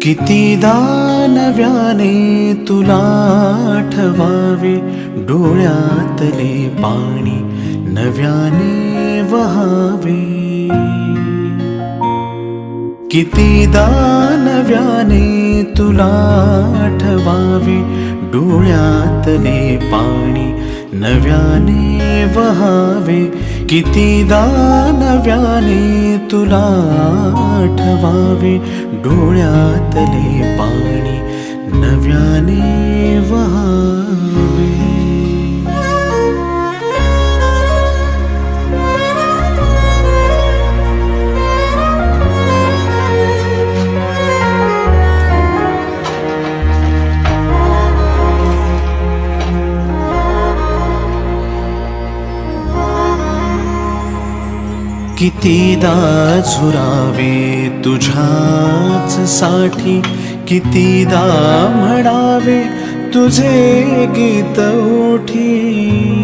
कितीदा नव्याने तुला आठवावे, डोळ्यातले पाणी नव्याने वहावे. कितीदा नव्याने तुला आठवावे, डोळ्यातले पाणी नव्याने वहावे. कितीदा नव्याने तुला आठवावे, डोळ्यातले पाणी नव्याने वहावे. कितीदा झुरावे तुझ्याच साठी, कितीदा म्हणावे तुझे गीत ओठी.